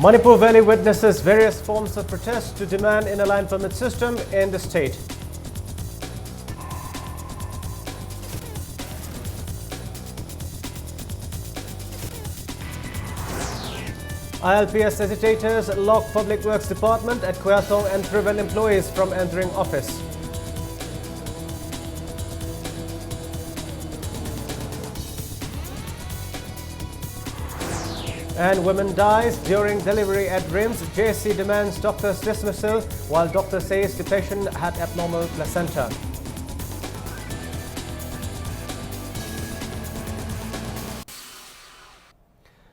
Manipur Valley witnesses various forms of protest to demand inner line permit system in the state. ILPS agitators lock Public Works Department at Kuyatong and prevent employees from entering office. And woman dies during delivery at RIMS. JSC demands doctor's dismissal while doctor says the patient had abnormal placenta.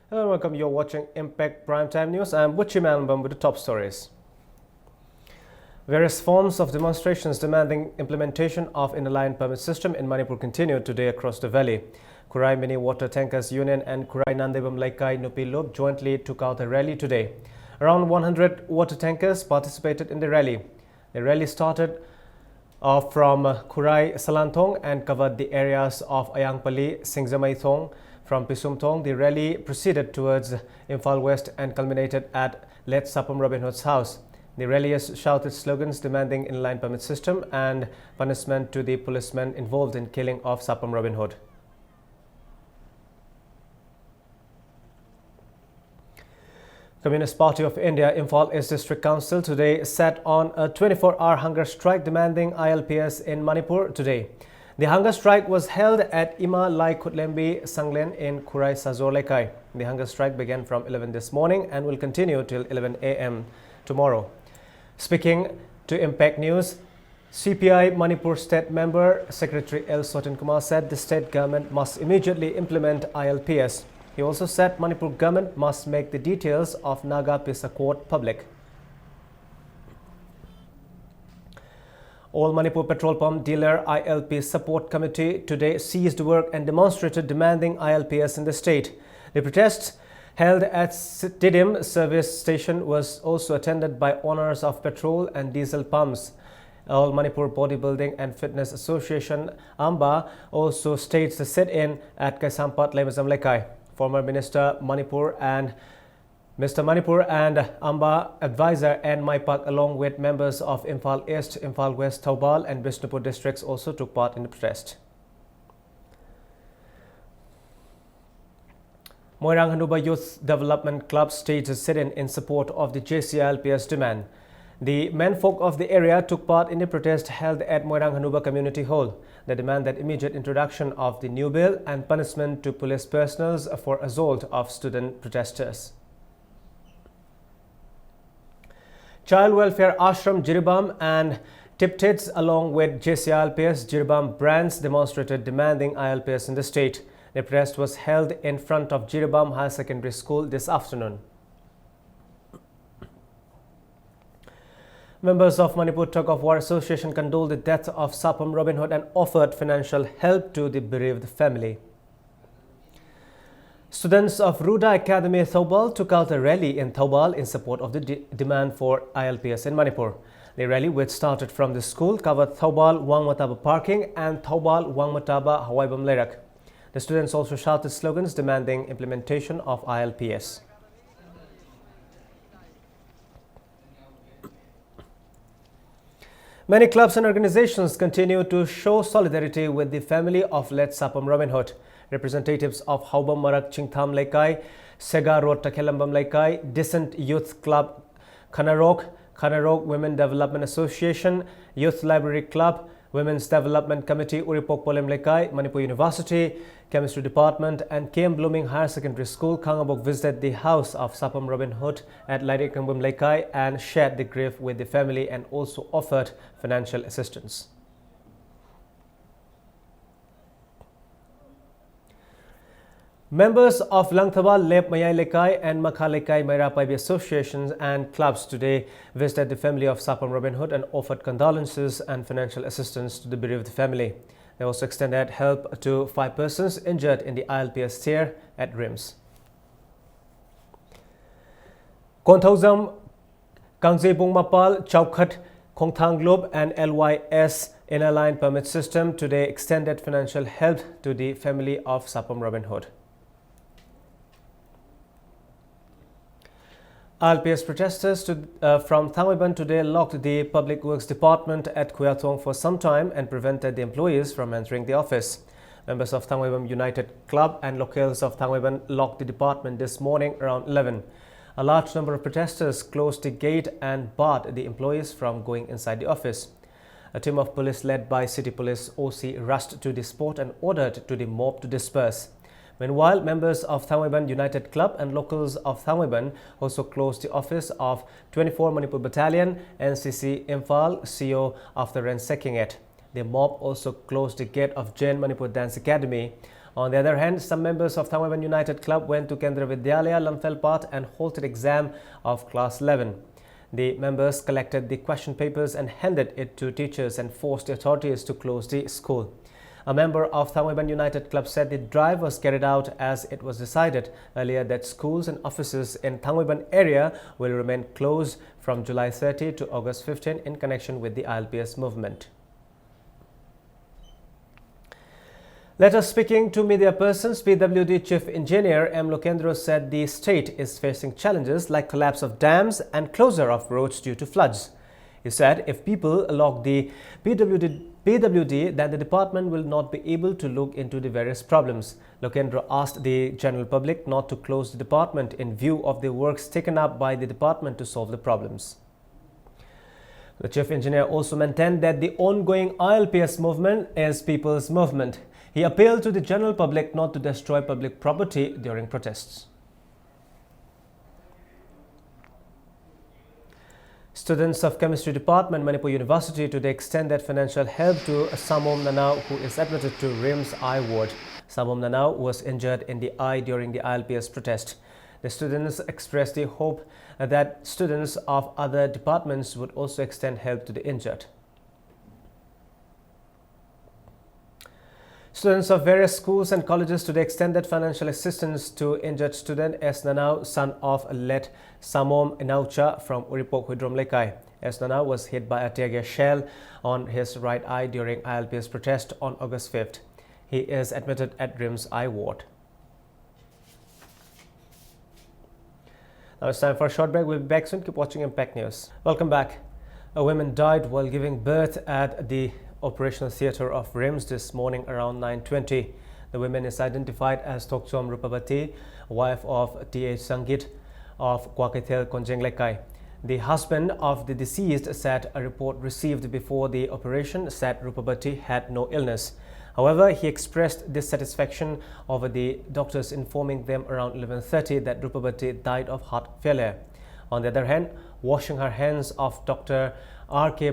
Hello and welcome. You're watching Impact Primetime News. I'm Butchie Malmbam with the top stories. Various forms of demonstrations demanding implementation of inner line permit system in Manipur continued today across the valley. Kurai Mini Water Tankers Union and Kurai Nandebam Laikai Nupi Loop jointly took out a rally today. Around 100 water tankers participated in the rally. The rally started from Kurai Salantong and covered the areas of Ayangpali, Singzamaithong. From Pisumthong, the rally proceeded towards Imphal West and culminated at Let Sapam Robin Hood's house. The ralliers shouted slogans demanding in-line permit system and punishment to the policemen involved in killing of Sapam Robin Hood. Communist Party of India, Imphal East District Council today sat on a 24-hour hunger strike demanding ILPS in Manipur today. The hunger strike was held at Ima Lai Kutlembi Sanglen in Kurai Sazor Laikai. The hunger strike began from 11 this morning and will continue till 11 a.m. tomorrow. Speaking to Impact News, CPI Manipur State Member Secretary L. Sotin Kumar said the state government must immediately implement ILPS. He also said Manipur government must make the details of Naga Peace Accord public. All Manipur Petrol Pump Dealer ILP Support Committee today ceased work and demonstrated demanding ILPS in the state. The protests held at Tidim service station was also attended by owners of petrol and diesel pumps. All Manipur Bodybuilding and Fitness Association AMBA also staged the sit-in at Kaisampat Lemazam Laikai. Former Minister Manipur and Mr. Manipur and AMBA advisor N. Maipak along with members of Imphal East, Imphal West, Thoubal and Bishnupur districts also took part in the protest. Moirang Hanuba Youth Development Club staged a sit-in in support of the JCILPS demand. The menfolk of the area took part in the protest held at Moirang Hanuba Community Hall. They demand that immediate introduction of the new bill and punishment to police personnel for assault of student protesters. Child Welfare Ashram Jiribam and Tiptits along with JCILPS Jiribam brands demonstrated demanding ILPS in the state. The protest was held in front of Jiribam High Secondary School this afternoon. Members of Manipur Tug of War Association condoled the death of Sapam Robin Hood and offered financial help to the bereaved family. Students of Ruda Academy Thoubal took out a rally in Thoubal in support of the demand for ILPS in Manipur. The rally, which started from the school, covered Thoubal Wangmataba Parking and Thoubal Wangmataba Hawaibam Lerak. The students also shouted slogans demanding implementation of ILPS. Many clubs and organizations continue to show solidarity with the family of Let Sapam Robin Hood. Representatives of Haubam Marak Chingtham Laikai, Sega Road Takhelambam Laikai, Decent Youth Club Khanarok Women Development Association, Youth Library Club, Women's Development Committee Uripok Polem Laikai, Manipur University, Chemistry Department and KM Blooming Higher Secondary School Kangabok visited the house of Sapam Robin Hood at Lairikambum Laikai and shared the grief with the family and also offered financial assistance. Members of Langthawal, Lep Mayai Laikai and Makha Laikai Maira Paibi associations and clubs today visited the family of Sapam Robin Hood and offered condolences and financial assistance to the bereaved family. They also extended help to 5 persons injured in the ILPS tear at RIMS. Konthauzam, Kangjebung Mapal, Chaukhat, Kongthang Globe and LYS Inner Line Permit System today extended financial help to the family of Sapam Robin Hood. ILPS protesters from Thangweban today locked the Public Works Department at Khuyathong for some time and prevented the employees from entering the office. Members of Thangweban United Club and locals of Thangweban locked the department this morning around 11. A large number of protesters closed the gate and barred the employees from going inside the office. A team of police led by City Police OC rushed to the spot and ordered to the mob to disperse. Meanwhile, members of Thangweban United Club and locals of Thangweban also closed the office of 24 Manipur Battalion NCC Imphal CO after ransacking it. The mob also closed the gate of Jain Manipur Dance Academy. On the other hand, some members of Thangweban United Club went to Kendra Vidyalaya, Lamphel and halted exam of class 11. The members collected the question papers and handed it to teachers and forced the authorities to close the school. A member of Thangweban United Club said the drive was carried out as it was decided earlier that schools and offices in Thangweban area will remain closed from July 30 to August 15 in connection with the ILPS movement. Later speaking to media persons, PWD Chief Engineer M. Lokendro said the state is facing challenges like collapse of dams and closure of roads due to floods. He said if people lock the PWD, then the department will not be able to look into the various problems. Lokendro asked the general public not to close the department in view of the works taken up by the department to solve the problems. The chief engineer also maintained that the ongoing ILPS movement is people's movement. He appealed to the general public not to destroy public property during protests. Students of Chemistry Department, Manipur University, today extended financial help to Samom Nanau, who is admitted to RIMS Eye Ward. Samom Nanau was injured in the eye during the ILPS protest. The students expressed the hope that students of other departments would also extend help to the injured. Students of various schools and colleges today extended financial assistance to injured student S. Nanau, son of late Samom Inaucha from Uripok Hudrom Lekai. S. Nanau was hit by a tear gas shell on his right eye during ILPS protest on August 5th. He is admitted at RIMS Eye Ward. Now it's time for a short break. We'll be back soon. Keep watching Impact News. Welcome back. A woman died while giving birth at the operational theatre of RIMS this morning around 9:20. The woman is identified as Tokchom Rupavati, wife of T.H. Sangit of Kwakethel Konjeng Lekai. The husband of the deceased said a report received before the operation said Rupavati had no illness. However, he expressed dissatisfaction over the doctors informing them around 11:30 that Rupavati died of heart failure. On the other hand, washing her hands of Dr. R.K.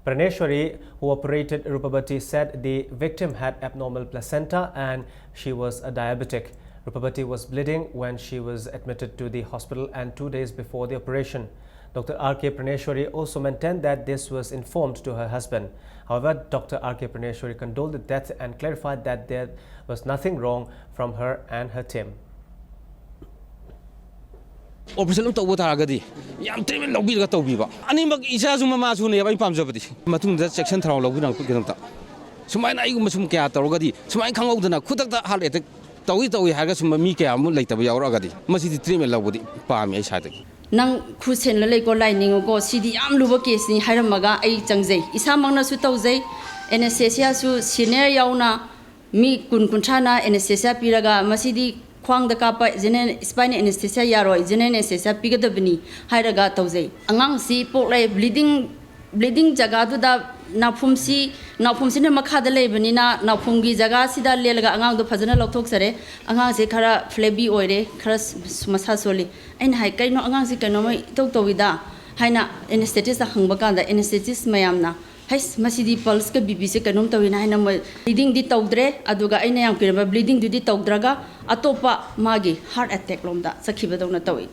Praneshwari, who operated Rupavati, said the victim had abnormal placenta and she was a diabetic. Rupavati was bleeding when she was admitted to the hospital and 2 days before the operation. Dr. R.K. Praneshwari also maintained that this was informed to her husband. However, Dr. R.K. Praneshwari condoled the death and clarified that there was nothing wrong from her and her team. Operation to what agadi yam treatment lobby ga to biba ani mag isa suma ma su ne ba pam jabadi matung da section thraw lobby na kudam ta sumai na igum sum kya tarogadi sumai khangawdana khudak da hal etek tawi haga sum mi kya mu leitaba yauragadi masi treatment lobby pam ai sa nang khusen la ko lai ning ko sidi yam luba case ni hairamaga ai changjai isa mangna su tawjai anesthesia su senior yauna mi kun thana anesthesia piraga masidi Kwang the Kappa, spine anesthesia yaro, anesthesia pigadabini, Hairaga Tose. Angang si pole bleeding jagadu da Napumsi, Napumsina Makadale, Benina, Napungi Zagasida Lega, Angang the Pazana Lotoxere, Angang Sekara, Flebi Oire, Karas Masasoli, and Haikaino Angang Sikanoma, Toto Vida, Haina anesthetist Hangbaganda, anesthetist Mayamna. Hais masidi pulse ka BBC kanum tawina hina bleeding di tawdre aduga aina yang piraba bleeding di tawdraga atopa magi heart attack lomda sakhibadona tawi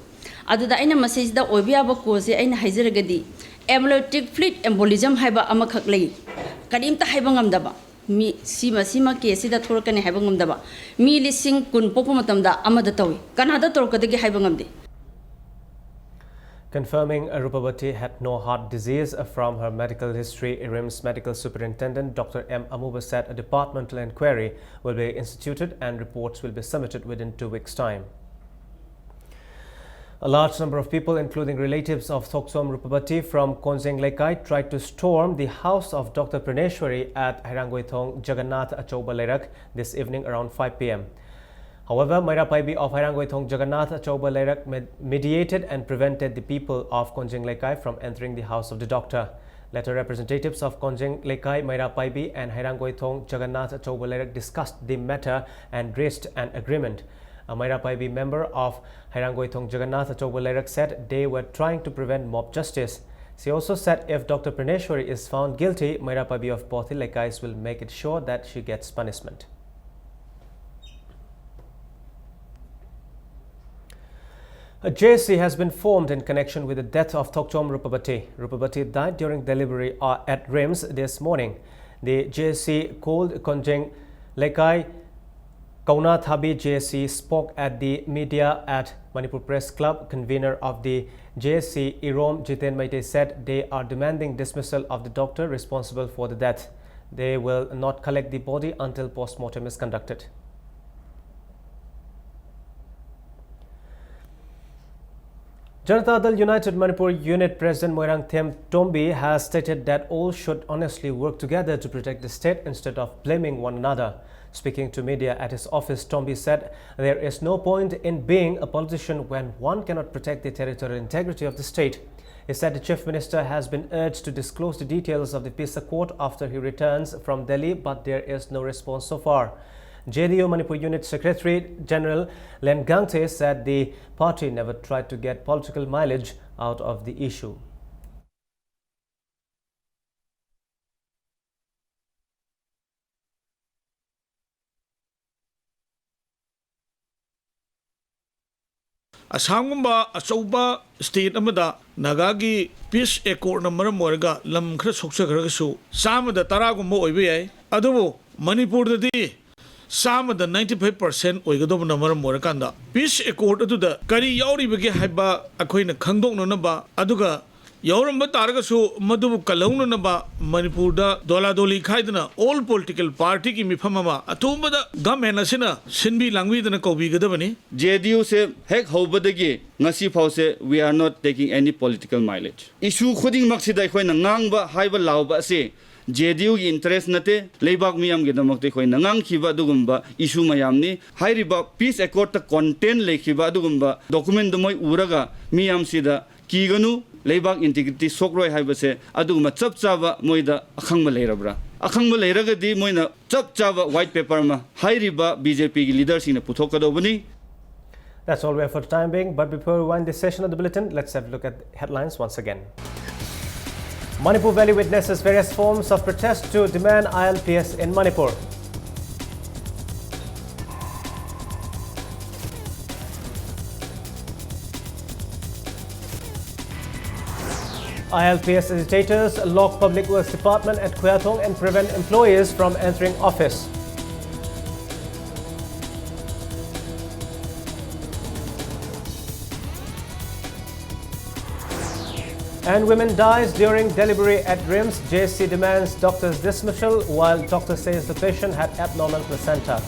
aduda aina message da obia ba ko se aina haizaragadi amyloidic fluid embolism haiba amakhak lei kadimta haiba ngamdaba mi sima ke sida thorkane haiba ngamdaba mi lising kun popo matamda amada tawi kanada torkadagi haiba ngamde. Confirming Rupavati had no heart disease from her medical history, RIMS Medical Superintendent Dr. M. Amuba said a departmental inquiry will be instituted and reports will be submitted within 2 weeks' time. A large number of people, including relatives of Thoksom Rupabati from Konjeng Lekai, tried to storm the house of Dr. Praneshwari at Hairanggoithong Jagannath Achauba Leirak this evening around 5 p.m. However, Maira Paibi of Hairanggoithong Jagannath Achauba Leirak mediated and prevented the people of Konjeng Lekai from entering the house of the doctor. Later, representatives of Konjeng Lekai, Maira Paibi and Hairanggoithong Jagannath Achauba Leirak discussed the matter and reached an agreement. A Maira Paibi member of Hairanggoithong Jagannath Achauba Leirak said they were trying to prevent mob justice. She also said if Dr. Praneshwari is found guilty, Maira Paibi of Pothi Lekais will make it sure that she gets punishment. A JSC has been formed in connection with the death of Thoksom Rupabati. Rupabati died during delivery at RIMS this morning. The JSC called Konjeng Lekai Kauna Thabi JSC spoke at the media at Manipur Press Club. Convener of the JSC, Irom Jiten Maite, said they are demanding dismissal of the doctor responsible for the death. They will not collect the body until post-mortem is conducted. Janata Dal United Manipur Unit President Moirang Them Tombi has stated that all should honestly work together to protect the state instead of blaming one another. Speaking to media at his office, Tombi said there is no point in being a politician when one cannot protect the territorial integrity of the state. He said the Chief Minister has been urged to disclose the details of the peace accord after he returns from Delhi, but there is no response so far. JDU Manipur Unit Secretary General Len Gangte said the party never tried to get political mileage out of the issue. Asangumba Achauba State Amada Nagagi Peace Accord Maramorga Lam Krasoksa Kragasu Sama the Taragumbo Oibe Adobo Manipur the Sama the 95% Oigadobana Maramorkanda Peace Accord to the Kari Yauri Bege Haba Aquina Kangdong Nonaba Aduga Yoramba Taragasu Madu Kalona Naba Manipurda Dola Doli Kaidana all political party ki Mifamama Atumada Gamenasina Sinbi Langwi than a Kobi Gadabani JDU se hek hobadagi ngasi phause we are not taking any political mileage. Issue khuding maksida khoi na ngangba haiba lawba se JDU gi interest nate leibak miyam gi damakte khoi na ngang khiba dugumba issue mayam ni hairiba peace accord ta content lekhiba dugumba document do moi uraga miyam sida kiganu leibak integrity sokroi haibase aduguma chap chaba moida akhangba leirabra akhangba leiragadi moina chap chaba white paper ma hairiba BJP gi leaders ina puthokadobani. That's all we have for the time being, but before we wind this session of the bulletin, let's have a look at the headlines once again. Manipur Valley witnesses various forms of protest to demand ILPS in Manipur. ILPS agitators lock Public Works Department at Khuyathong and prevent employees from entering office. And women dies during delivery at RIMS. JSC demands doctor's dismissal while doctor says the patient had abnormal placenta.